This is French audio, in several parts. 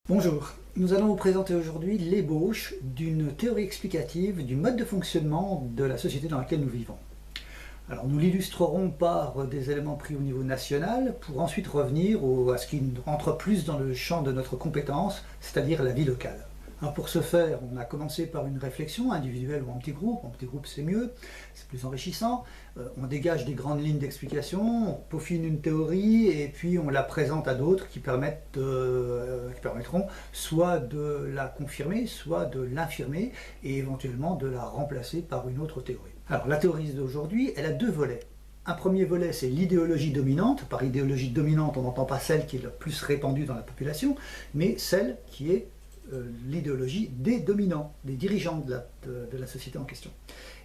Bonjour, nous allons vous présenter aujourd'hui l'ébauche d'une théorie explicative du mode de fonctionnement de la société dans laquelle nous vivons. Alors nous l'illustrerons par des éléments pris au niveau national pour ensuite revenir à ce qui rentre plus dans le champ de notre compétence, c'est-à-dire la vie locale. Alors pour ce faire, on a commencé par une réflexion individuelle ou en petit groupe. En petit groupe c'est mieux, c'est plus enrichissant. On dégage des grandes lignes d'explication, on peaufine une théorie et puis on la présente à d'autres qui permettront soit de la confirmer, soit de l'infirmer et éventuellement de la remplacer par une autre théorie. Alors la théorie d'aujourd'hui, elle a deux volets. Un premier volet, c'est l'idéologie dominante. Par idéologie dominante, on n'entend pas celle qui est la plus répandue dans la population, mais celle qui est l'idéologie des dominants, des dirigeants de la société en question.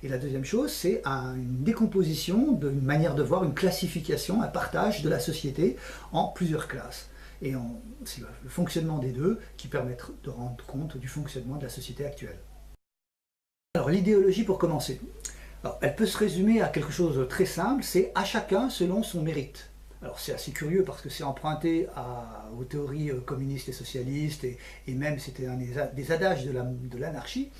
Et la deuxième chose, c'est une décomposition, une manière de voir, une classification, un partage de la société en plusieurs classes. Et c'est le fonctionnement des deux qui permettent de rendre compte du fonctionnement de la société actuelle. Alors l'idéologie pour commencer. Alors, elle peut se résumer à quelque chose de très simple, c'est à chacun selon son mérite. Alors c'est assez curieux parce que c'est emprunté aux théories communistes et socialistes et même c'était un des adages de l'anarchie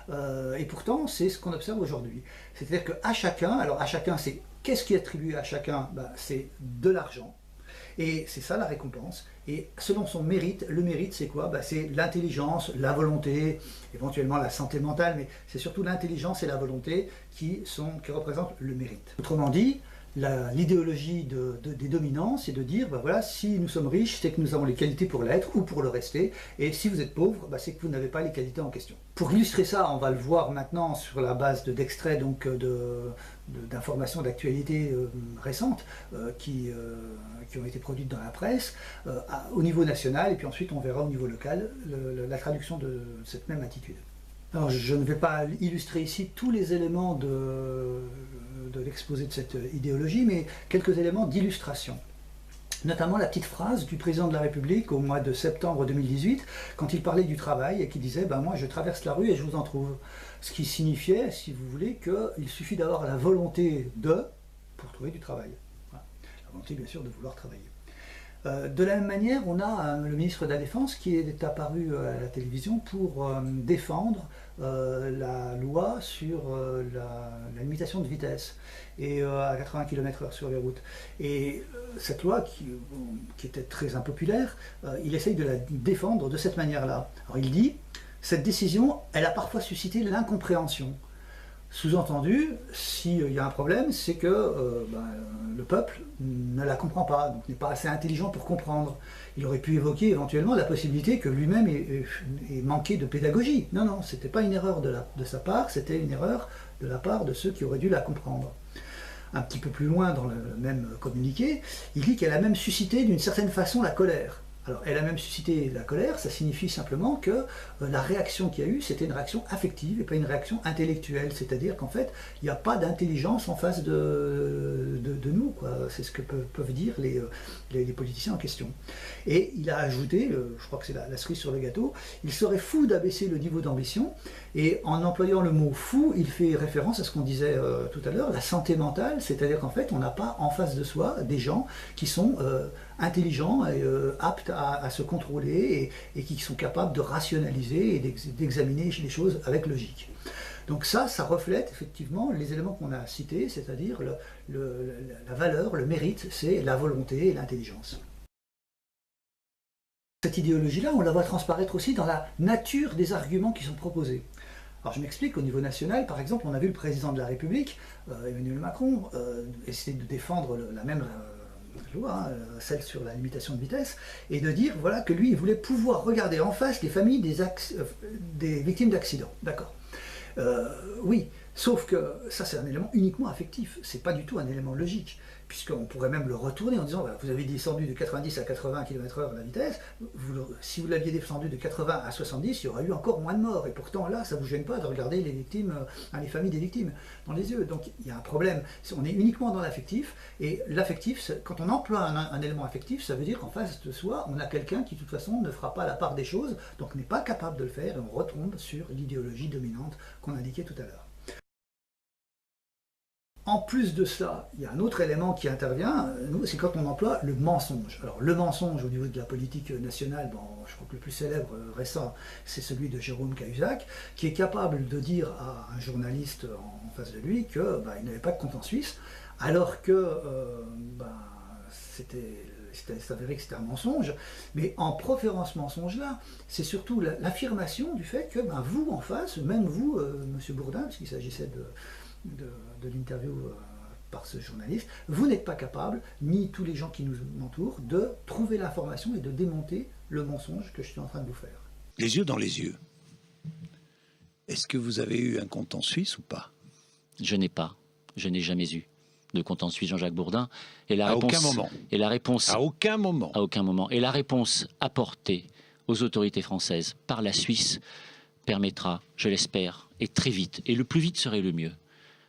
et pourtant c'est ce qu'on observe aujourd'hui. C'est-à-dire qu'à chacun, alors à chacun c'est qu'est-ce qui est attribué à chacun? C'est de l'argent et c'est ça la récompense et selon son mérite, le mérite c'est quoi? C'est l'intelligence, la volonté, éventuellement la santé mentale mais c'est surtout l'intelligence et la volonté qui représentent le mérite. Autrement dit, l'idéologie des dominants, c'est de dire, voilà, si nous sommes riches, c'est que nous avons les qualités pour l'être ou pour le rester, et si vous êtes pauvre, c'est que vous n'avez pas les qualités en question. Pour illustrer ça, on va le voir maintenant sur la base d'extraits d'informations d'actualité récentes qui ont été produites dans la presse, au niveau national, et puis ensuite on verra au niveau local la traduction de cette même attitude. Alors, je ne vais pas illustrer ici tous les éléments de l'exposé de cette idéologie, mais quelques éléments d'illustration. Notamment la petite phrase du président de la République au mois de septembre 2018, quand il parlait du travail et qui disait « moi je traverse la rue et je vous en trouve ». Ce qui signifiait, si vous voulez, qu'il suffit d'avoir la volonté pour trouver du travail. Voilà. La volonté bien sûr de vouloir travailler. De la même manière, on a le ministre de la Défense qui est apparu à la télévision pour défendre la loi sur la limitation de vitesse et à 80 km/h sur les routes. Et cette loi, qui était très impopulaire, il essaye de la défendre de cette manière-là. Alors il dit, cette décision, elle a parfois suscité l'incompréhension. Sous-entendu, s'il y a un problème, c'est que le peuple ne la comprend pas, donc n'est pas assez intelligent pour comprendre. Il aurait pu évoquer éventuellement la possibilité que lui-même ait manqué de pédagogie. Non, non, ce n'était pas une erreur de sa part, c'était une erreur de la part de ceux qui auraient dû la comprendre. Un petit peu plus loin dans le même communiqué, il dit qu'elle a même suscité d'une certaine façon la colère. Alors, elle a même suscité la colère, ça signifie simplement que la réaction qu'il y a eu, c'était une réaction affective et pas une réaction intellectuelle. C'est-à-dire qu'en fait, il n'y a pas d'intelligence en face de nous. C'est ce que peuvent dire les politiciens en question. Et il a ajouté, je crois que c'est la cerise sur le gâteau, il serait fou d'abaisser le niveau d'ambition. Et en employant le mot fou, il fait référence à ce qu'on disait tout à l'heure, la santé mentale, c'est-à-dire qu'en fait, on n'a pas en face de soi des gens qui sont intelligents et aptes à se contrôler et qui sont capables de rationaliser et d'examiner les choses avec logique. Donc ça reflète effectivement les éléments qu'on a cités, c'est-à-dire la valeur, le mérite, c'est la volonté et l'intelligence. Cette idéologie-là, on la voit transparaître aussi dans la nature des arguments qui sont proposés. Alors je m'explique, au niveau national, par exemple, on a vu le président de la République, Emmanuel Macron, essayer de défendre la même loi, celle sur la limitation de vitesse, et de dire voilà, que lui, il voulait pouvoir regarder en face les familles des victimes d'accidents. D'accord. Oui, sauf que ça c'est un élément uniquement affectif, c'est pas du tout un élément logique, puisqu'on pourrait même le retourner en disant voilà, vous avez descendu de 90 à 80 km/h la vitesse, si vous l'aviez descendu de 80 à 70, il y aurait eu encore moins de morts, et pourtant là ça ne vous gêne pas de regarder les victimes, les familles des victimes dans les yeux. Donc il y a un problème, on est uniquement dans l'affectif, et l'affectif, quand on emploie un élément affectif, ça veut dire qu'en face de soi, on a quelqu'un qui de toute façon ne fera pas la part des choses, donc n'est pas capable de le faire, et on retombe sur l'idéologie dominante qu'on indiquait tout à l'heure. En plus de ça, il y a un autre élément qui intervient, c'est quand on emploie le mensonge. Alors le mensonge au niveau de la politique nationale, bon, je crois que le plus célèbre récent, c'est celui de Jérôme Cahuzac, qui est capable de dire à un journaliste en face de lui qu'il n'avait pas de compte en Suisse, alors que c'était avéré que c'était un mensonge. Mais en proférant ce mensonge-là, c'est surtout l'affirmation du fait que vous en face, même vous, Monsieur Bourdin, puisqu'il s'agissait de l'interview par ce journaliste, vous n'êtes pas capable, ni tous les gens qui nous entourent, de trouver l'information et de démonter le mensonge que je suis en train de vous faire. Les yeux dans les yeux. Est-ce que vous avez eu un compte en Suisse ou pas? Je n'ai jamais eu de compte en Suisse, Jean-Jacques Bourdin. Et la réponse, aucun moment. Et la réponse, à aucun moment. À aucun moment. Et la réponse apportée aux autorités françaises par la Suisse permettra, je l'espère, et très vite, et le plus vite serait le mieux,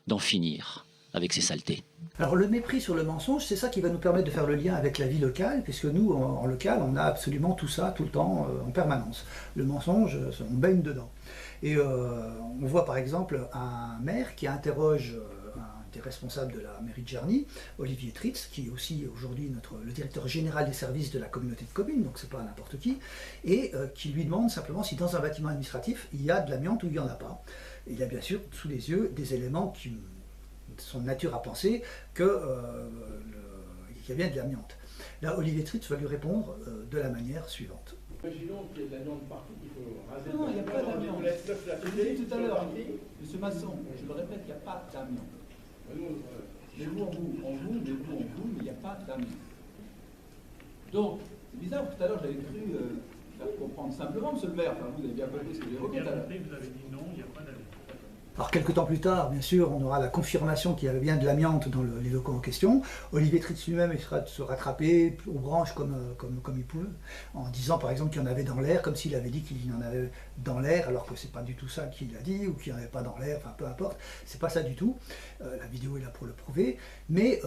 d'en finir avec ces saletés. Alors le mépris sur le mensonge, c'est ça qui va nous permettre de faire le lien avec la vie locale, puisque nous, en local, on a absolument tout ça, tout le temps, en permanence. Le mensonge, on baigne dedans. Et on voit par exemple un maire qui interroge un des responsables de la mairie de Jarny, Olivier Tritz, qui est aussi aujourd'hui le directeur général des services de la communauté de communes, donc c'est pas n'importe qui, et qui lui demande simplement si dans un bâtiment administratif, il y a de l'amiante ou il n'y en a pas. Et il y a bien sûr sous les yeux des éléments qui sont de nature à penser qu'il y a bien de l'amiante. Là, Olivier Tritz va lui répondre de la manière suivante. Imaginons qu'il y ait de l'amiante partout, qu'il faut raser. Non, il n'y a pas d'amiante. Je l'ai dit tout à l'heure, M. Masson, je le répète, il n'y a pas d'amiante. Mais vous, il n'y a pas d'amiante. Donc, c'est bizarre, tout à l'heure, j'avais cru comprendre simplement, M. le maire, enfin, vous avez bien compris ce que j'ai évoqué tout à l'heure. Vous avez dit non, il n'y a pas d'amiante. Alors quelques temps plus tard, bien sûr, on aura la confirmation qu'il y avait bien de l'amiante dans les locaux en question. Olivier Tritz lui-même essaiera de se rattraper aux branches comme il pouvait, en disant par exemple qu'il y en avait dans l'air, comme s'il avait dit qu'il y en avait dans l'air, alors que c'est pas du tout ça qu'il a dit, ou qu'il n'y en avait pas dans l'air, enfin peu importe, c'est pas ça du tout. La vidéo est là pour le prouver, mais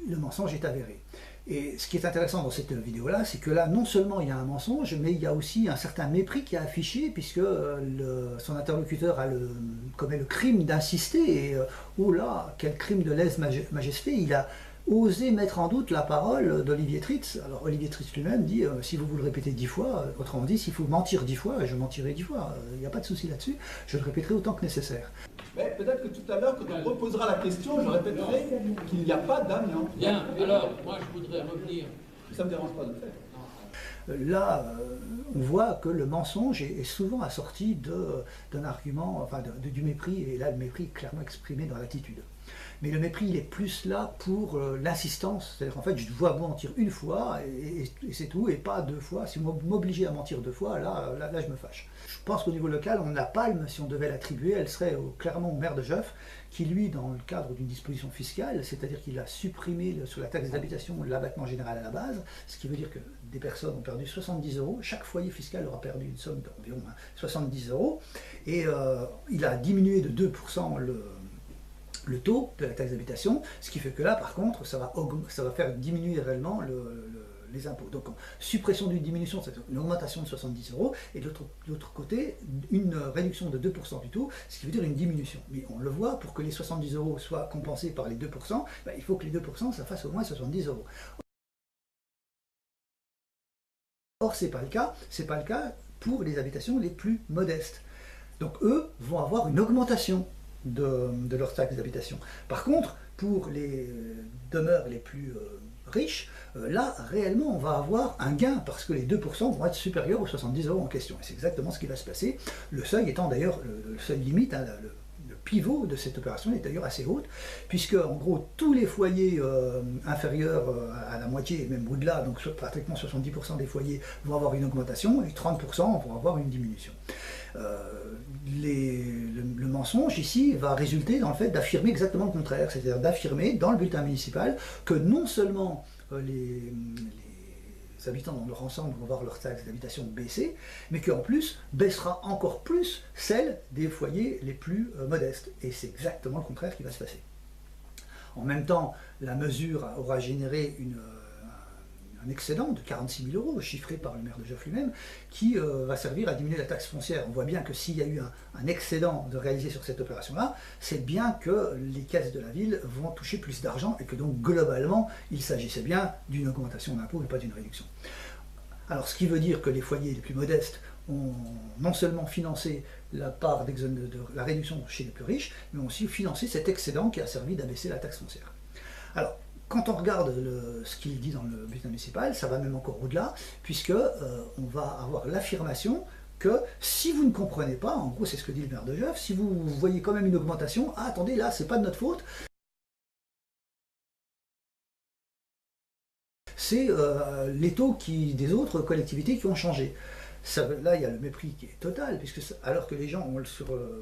le mensonge est avéré. Et ce qui est intéressant dans cette vidéo-là, c'est que là, non seulement il y a un mensonge, mais il y a aussi un certain mépris qui est affiché, puisque son interlocuteur commet le crime d'insister, et oh là, quel crime de lèse-majesté, il a osé mettre en doute la parole d'Olivier Tritz. Alors Olivier Tritz lui-même dit, si vous le répétez 10 fois, autrement dit, s'il faut mentir 10 fois, je mentirai 10 fois, il n'y a pas de souci là-dessus, je le répéterai autant que nécessaire. Mais peut-être que tout à l'heure, quand on reposera la question, je répéterai qu'il n'y a pas d'amiante. Bien, alors, moi je voudrais revenir. Ça ne me dérange pas de le faire. Là, on voit que le mensonge est souvent assorti d'un argument, enfin du mépris, et là le mépris est clairement exprimé dans l'attitude. Mais le mépris, il est plus là pour l'insistance, c'est-à-dire en fait, je dois mentir une fois, et c'est tout, et pas 2 fois. Si vous m'obligez à mentir 2 fois, là, je me fâche. Je pense qu'au niveau local, la palme, si on devait l'attribuer, elle serait clairement au maire de Geoff, qui lui, dans le cadre d'une disposition fiscale, c'est-à-dire qu'il a supprimé sur la taxe d'habitation l'abattement général à la base, ce qui veut dire que des personnes ont perdu 70 €, chaque foyer fiscal aura perdu une somme d'environ 70 €, et il a diminué de 2% le taux de la taxe d'habitation, ce qui fait que là, par contre, ça va faire diminuer réellement les impôts. Donc, suppression d'une diminution, c'est une augmentation de 70 €, et de l'autre côté, une réduction de 2% du taux, ce qui veut dire une diminution. Mais on le voit, pour que les 70 € soient compensés par les 2%, il faut que les 2%, ça fasse au moins 70 €. Or, ce n'est pas le cas pour les habitations les plus modestes. Donc, eux vont avoir une augmentation de leur taxe d'habitation. Par contre, pour les demeures les plus riches, là, réellement, on va avoir un gain, parce que les 2% vont être supérieurs aux 70 € en question. Et c'est exactement ce qui va se passer, le seuil étant d'ailleurs le seuil limite, hein, le pivot de cette opération est d'ailleurs assez haute, puisque en gros tous les foyers inférieurs à la moitié, et même au-delà, donc pratiquement 70% des foyers vont avoir une augmentation, et 30% vont avoir une diminution. Le mensonge ici va résulter dans le fait d'affirmer exactement le contraire, c'est-à-dire d'affirmer dans le bulletin municipal que non seulement les habitants dans leur ensemble vont voir leur taxe d'habitation baisser, mais qu'en plus baissera encore plus celle des foyers les plus modestes. Et c'est exactement le contraire qui va se passer. En même temps, la mesure aura généré un excédent de 46 000 euros, chiffré par le maire de Joffre lui-même, qui va servir à diminuer la taxe foncière. On voit bien que s'il y a eu un excédent de réalisé sur cette opération-là, c'est bien que les caisses de la ville vont toucher plus d'argent et que donc globalement, il s'agissait bien d'une augmentation d'impôts et pas d'une réduction. Alors ce qui veut dire que les foyers les plus modestes ont non seulement financé la part de la réduction chez les plus riches, mais ont aussi financé cet excédent qui a servi d'abaisser la taxe foncière. Alors, quand on regarde ce qu'il dit dans le bulletin municipal, ça va même encore au-delà, puisque on va avoir l'affirmation que si vous ne comprenez pas, en gros c'est ce que dit le maire de Joffre, si vous voyez quand même une augmentation, ah attendez, là c'est pas de notre faute, c'est les taux des autres collectivités qui ont changé. Là, il y a le mépris qui est total, puisque alors que les gens ont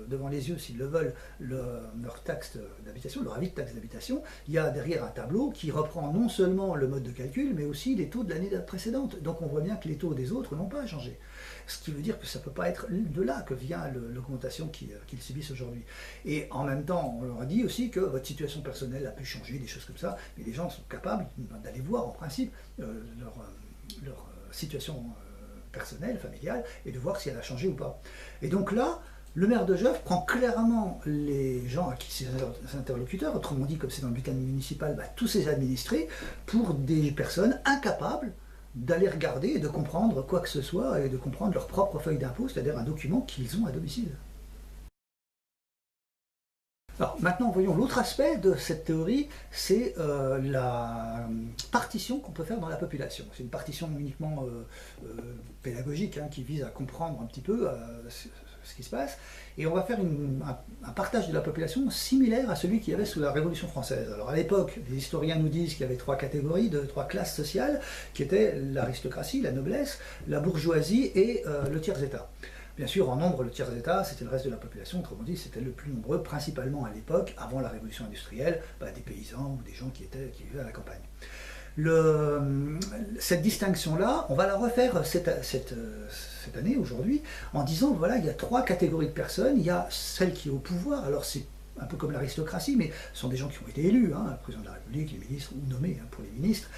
devant les yeux, s'ils le veulent, leur taxe d'habitation, leur avis de taxe d'habitation, il y a derrière un tableau qui reprend non seulement le mode de calcul, mais aussi les taux de l'année précédente. Donc on voit bien que les taux des autres n'ont pas changé. Ce qui veut dire que ça ne peut pas être de là que vient l'augmentation qu'ils subissent aujourd'hui. Et en même temps, on leur a dit aussi que votre situation personnelle a pu changer, des choses comme ça, mais les gens sont capables d'aller voir en principe leur situation personnelle, familiale, et de voir si elle a changé ou pas. Et donc là, le maire de Joffre prend clairement les gens à qui ses interlocuteurs, autrement dit, comme c'est dans le bulletin municipal, tous ses administrés, pour des personnes incapables d'aller regarder et de comprendre quoi que ce soit, et de comprendre leur propre feuille d'impôt, c'est-à-dire un document qu'ils ont à domicile. Alors maintenant, voyons l'autre aspect de cette théorie, c'est la partition qu'on peut faire dans la population. C'est une partition uniquement pédagogique, qui vise à comprendre un petit peu ce qui se passe. Et on va faire un partage de la population similaire à celui qu'il y avait sous la Révolution française. Alors à l'époque, les historiens nous disent qu'il y avait trois catégories, trois classes sociales, qui étaient l'aristocratie, la noblesse, la bourgeoisie et le tiers-état. Bien sûr, en nombre, le tiers-état, c'était le reste de la population, autrement dit, c'était le plus nombreux, principalement à l'époque, avant la révolution industrielle, des paysans ou des gens qui vivaient à la campagne. Cette distinction-là, on va la refaire cette année, aujourd'hui, en disant, voilà, il y a trois catégories de personnes. Il y a celle qui est au pouvoir, alors c'est un peu comme l'aristocratie, mais ce sont des gens qui ont été élus, le président de la République, les ministres, ou nommés pour les ministres,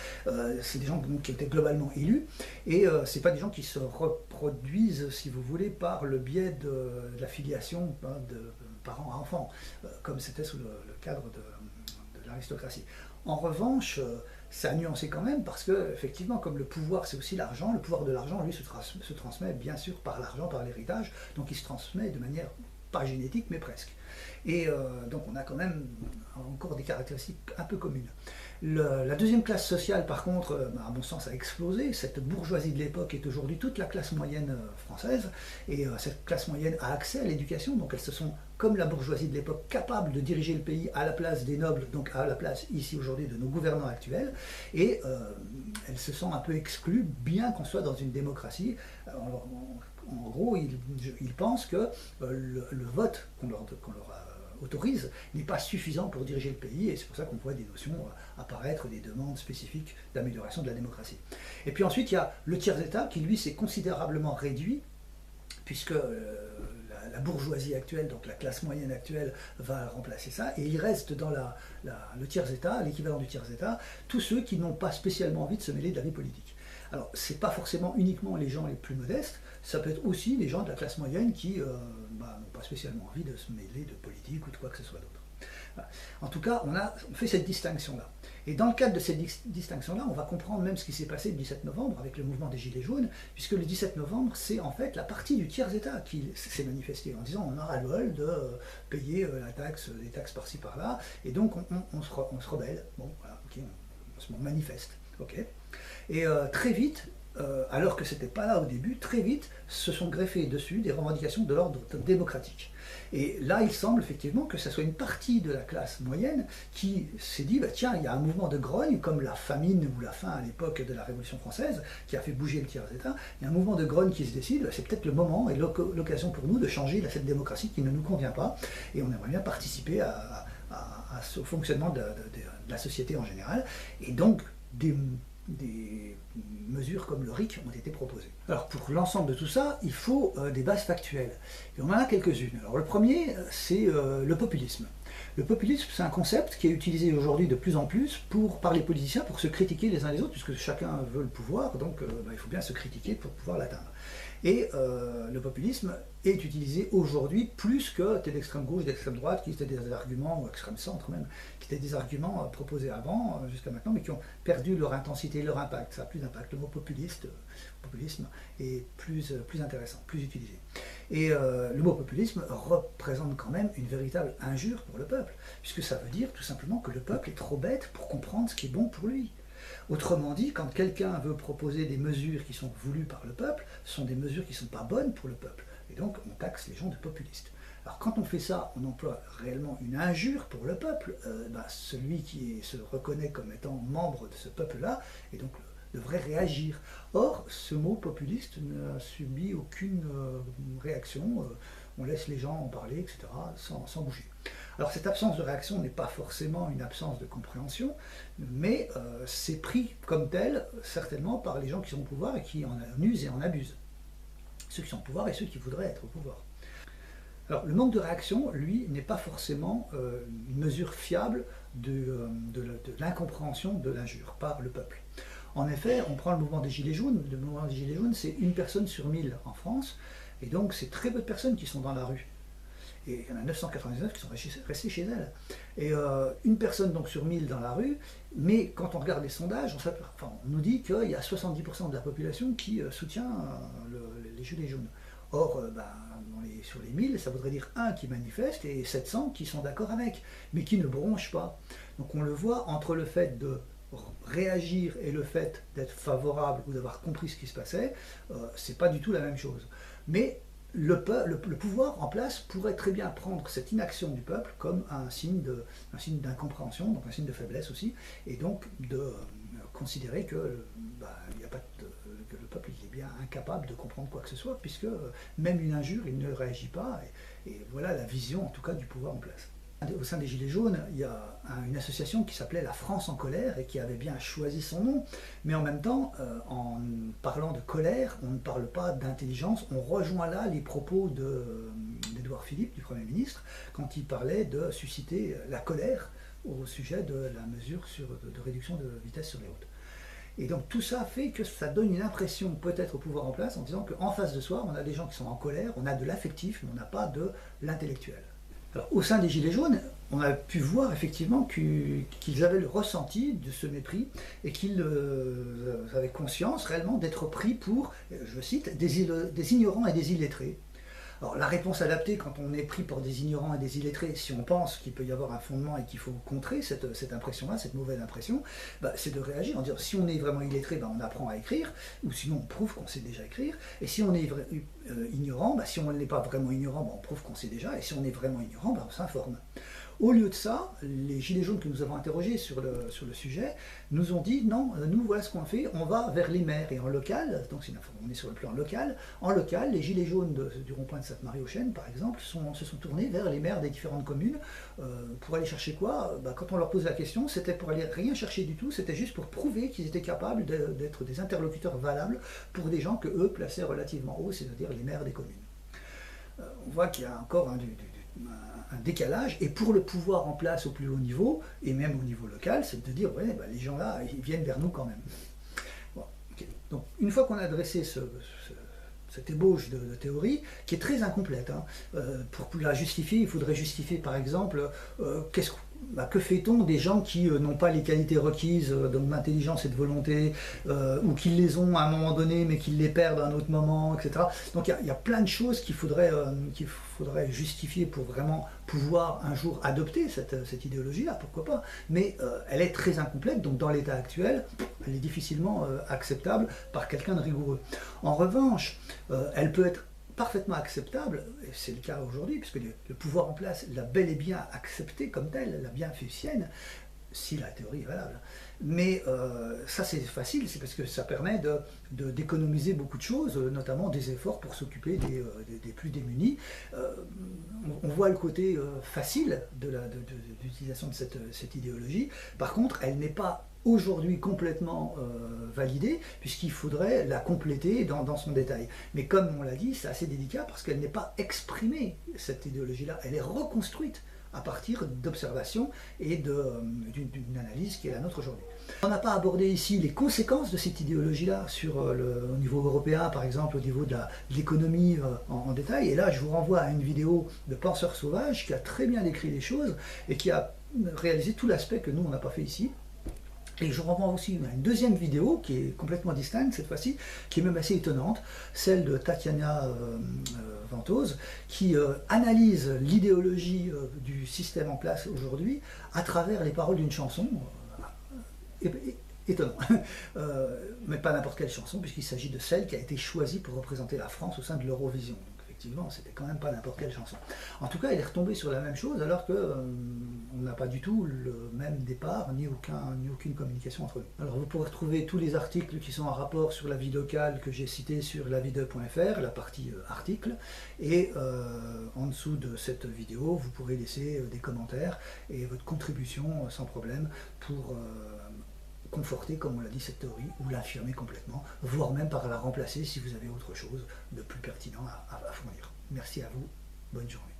c'est des gens qui ont été globalement élus, et ce n'est pas des gens qui se reproduisent, si vous voulez, par le biais de la filiation de parents à enfants, comme c'était sous le cadre de l'aristocratie. En revanche, ça a nuancé quand même, parce que, effectivement, comme le pouvoir c'est aussi l'argent, le pouvoir de l'argent, lui, se transmet bien sûr par l'argent, par l'héritage, donc il se transmet de manière pas génétique, mais presque. Et donc on a quand même encore des caractéristiques un peu communes. La deuxième classe sociale, par contre, à mon sens, a explosé. Cette bourgeoisie de l'époque est aujourd'hui toute la classe moyenne française, et cette classe moyenne a accès à l'éducation, donc elles se sont, comme la bourgeoisie de l'époque, capables de diriger le pays à la place des nobles, donc à la place, ici aujourd'hui, de nos gouvernants actuels, et elles se sont un peu exclues, bien qu'on soit dans une démocratie. Alors, en gros, ils pensent que le vote qu'on leur autorise n'est pas suffisant pour diriger le pays, et c'est pour ça qu'on voit des notions apparaître, des demandes spécifiques d'amélioration de la démocratie. Et puis ensuite, il y a le tiers-état qui, lui, s'est considérablement réduit, puisque la bourgeoisie actuelle, donc la classe moyenne actuelle, va remplacer ça, et il reste dans le tiers-état, l'équivalent du tiers-état, tous ceux qui n'ont pas spécialement envie de se mêler de la vie politique. Alors, ce n'est pas forcément uniquement les gens les plus modestes, ça peut être aussi les gens de la classe moyenne qui n'ont pas spécialement envie de se mêler de politique ou de quoi que ce soit d'autre. Voilà. En tout cas, on fait cette distinction-là. Et dans le cadre de cette distinction-là, on va comprendre même ce qui s'est passé le 17 novembre avec le mouvement des Gilets jaunes, puisque le 17 novembre, c'est en fait la partie du tiers-État qui s'est manifestée en disant on a ras-le-bol de payer des taxes par-ci par-là, et donc on se rebelle. Bon, voilà, ok, on se manifeste. Okay. Et très vite, alors que ce n'était pas là au début, très vite se sont greffées dessus des revendications de l'ordre démocratique. Et là, il semble effectivement que ce soit une partie de la classe moyenne qui s'est dit, tiens, il y a un mouvement de grogne, comme la famine ou la faim à l'époque de la Révolution française, qui a fait bouger le tiers-état. Il y a un mouvement de grogne qui se décide, c'est peut-être le moment et l'occasion pour nous de changer cette démocratie qui ne nous convient pas, et on aimerait bien participer au fonctionnement de la société en général. Et donc, des mesures comme le RIC ont été proposées. Alors pour l'ensemble de tout ça, il faut des bases factuelles. Et on en a quelques-unes. Alors le premier, c'est le populisme. Le populisme, c'est un concept qui est utilisé aujourd'hui de plus en plus par les politiciens pour se critiquer les uns les autres, puisque chacun veut le pouvoir, donc il faut bien se critiquer pour pouvoir l'atteindre. Et le populisme est utilisé aujourd'hui plus que d'extrême gauche, d'extrême droite, qui étaient des arguments, ou extrême centre même, qui étaient des arguments proposés avant, jusqu'à maintenant, mais qui ont perdu leur intensité, leur impact. Ça a plus d'impact. Le mot populisme est plus intéressant, plus utilisé. Et le mot populisme représente quand même une véritable injure pour le peuple, puisque ça veut dire tout simplement que le peuple est trop bête pour comprendre ce qui est bon pour lui. Autrement dit, quand quelqu'un veut proposer des mesures qui sont voulues par le peuple, ce sont des mesures qui ne sont pas bonnes pour le peuple. Et donc, on taxe les gens de populistes. Alors, quand on fait ça, on emploie réellement une injure pour le peuple. Celui qui se reconnaît comme étant membre de ce peuple-là, et donc devrait réagir. Or, ce mot populiste n'a subi aucune réaction. On laisse les gens en parler, etc., sans bouger. Alors cette absence de réaction n'est pas forcément une absence de compréhension, mais c'est pris comme tel, certainement, par les gens qui sont au pouvoir et qui en usent et en abusent. Ceux qui sont au pouvoir et ceux qui voudraient être au pouvoir. Alors le manque de réaction, lui, n'est pas forcément une mesure fiable de l'incompréhension de l'injure par le peuple. En effet, on prend le mouvement des Gilets jaunes. Le mouvement des Gilets jaunes, c'est 1 personne sur 1000 en France, et donc c'est très peu de personnes qui sont dans la rue. Et il y en a 999 qui sont restées chez elles. Et 1 personne donc sur 1000 dans la rue, mais quand on regarde les sondages, on nous dit qu'il y a 70% de la population qui soutient les Gilets jaunes. Or, sur les 1000, ça voudrait dire 1 qui manifeste et 700 qui sont d'accord avec, mais qui ne bronchent pas. Donc on le voit entre le fait de réagir et le fait d'être favorable ou d'avoir compris ce qui se passait, c'est pas du tout la même chose. Mais le pouvoir en place pourrait très bien prendre cette inaction du peuple comme un signe d'incompréhension, donc un signe de faiblesse aussi, et donc de considérer que le peuple est bien incapable de comprendre quoi que ce soit, puisque même une injure, il ne réagit pas, et voilà la vision en tout cas du pouvoir en place. Au sein des Gilets jaunes, il y a une association qui s'appelait La France en colère et qui avait bien choisi son nom, mais en même temps, en parlant de colère, on ne parle pas d'intelligence. On rejoint là les propos d'Édouard Philippe, du Premier ministre, quand il parlait de susciter la colère au sujet de la mesure de réduction de vitesse sur les routes. Et donc tout ça fait que ça donne une impression peut-être au pouvoir en place en disant qu'en face de soi, on a des gens qui sont en colère, on a de l'affectif, mais on n'a pas de l'intellectuel. Alors, au sein des Gilets jaunes, on a pu voir effectivement qu'ils avaient le ressenti de ce mépris et qu'ils avaient conscience réellement d'être pris pour, je cite, des ignorants et des illettrés. Alors la réponse adaptée quand on est pris pour des ignorants et des illettrés, si on pense qu'il peut y avoir un fondement et qu'il faut contrer cette impression-là, cette mauvaise impression, c'est de réagir en disant si on est vraiment illettré, on apprend à écrire, ou sinon on prouve qu'on sait déjà écrire, et si on est ignorant, si on n'est pas vraiment ignorant, on prouve qu'on sait déjà, et si on est vraiment ignorant, on s'informe. Au lieu de ça, les Gilets jaunes que nous avons interrogés sur le sujet nous ont dit non, nous voilà ce qu'on fait, on va vers les maires et en local, donc on est sur le plan local, en local, les Gilets jaunes du rond-point de Sainte-Marie-aux-Chênes par exemple se sont tournés vers les maires des différentes communes pour aller chercher quoi? Quand on leur pose la question, c'était pour aller rien chercher du tout, c'était juste pour prouver qu'ils étaient capables d'être des interlocuteurs valables pour des gens que eux plaçaient relativement haut, c'est-à-dire les maires des communes. On voit qu'il y a encore un décalage, et pour le pouvoir en place au plus haut niveau, et même au niveau local, c'est de dire, les gens là, ils viennent vers nous quand même. Bon, okay. Donc, une fois qu'on a dressé cette ébauche de théorie, qui est très incomplète, pour la justifier, il faudrait justifier par exemple, que fait-on des gens qui n'ont pas les qualités requises d'intelligence et de volonté, ou qui les ont à un moment donné, mais qui les perdent à un autre moment, etc. Donc il y a plein de choses qu'il faudrait justifier pour vraiment pouvoir un jour adopter cette idéologie-là, pourquoi pas. Mais elle est très incomplète, donc dans l'état actuel, elle est difficilement acceptable par quelqu'un de rigoureux. En revanche, elle peut être parfaitement acceptable, et c'est le cas aujourd'hui, puisque le pouvoir en place l'a bel et bien accepté comme tel, l'a bien fait sienne, si la théorie est valable. Mais ça c'est facile, c'est parce que ça permet d'économiser beaucoup de choses, notamment des efforts pour s'occuper des plus démunis. On voit le côté facile de l'utilisation de cette idéologie. Par contre, elle n'est pas aujourd'hui complètement validée, puisqu'il faudrait la compléter dans son détail. Mais comme on l'a dit, c'est assez délicat parce qu'elle n'est pas exprimée, cette idéologie-là, elle est reconstruite à partir d'observations et d'une analyse qui est la nôtre aujourd'hui. On n'a pas abordé ici les conséquences de cette idéologie-là au niveau européen, par exemple, au niveau de l'économie en détail. Et là, je vous renvoie à une vidéo de Penseur Sauvage qui a très bien décrit les choses et qui a réalisé tout l'aspect que nous, on n'a pas fait ici. Et je renvoie aussi à une deuxième vidéo qui est complètement distincte cette fois-ci, qui est même assez étonnante, celle de Tatiana Ventose, qui analyse l'idéologie du système en place aujourd'hui à travers les paroles d'une chanson. Étonnant, mais pas n'importe quelle chanson, puisqu'il s'agit de celle qui a été choisie pour représenter la France au sein de l'Eurovision. Effectivement, c'était quand même pas n'importe quelle chanson. En tout cas, il est retombé sur la même chose, alors qu'on n'a pas du tout le même départ, ni aucune communication entre nous. Alors vous pourrez retrouver tous les articles qui sont en rapport sur la vie locale que j'ai cités sur lavideo.fr, la partie articles, et en dessous de cette vidéo, vous pourrez laisser des commentaires et votre contribution sans problème pour conforter, comme on l'a dit, cette théorie, ou l'infirmer complètement, voire même par la remplacer si vous avez autre chose de plus pertinent à fournir. Merci à vous, bonne journée.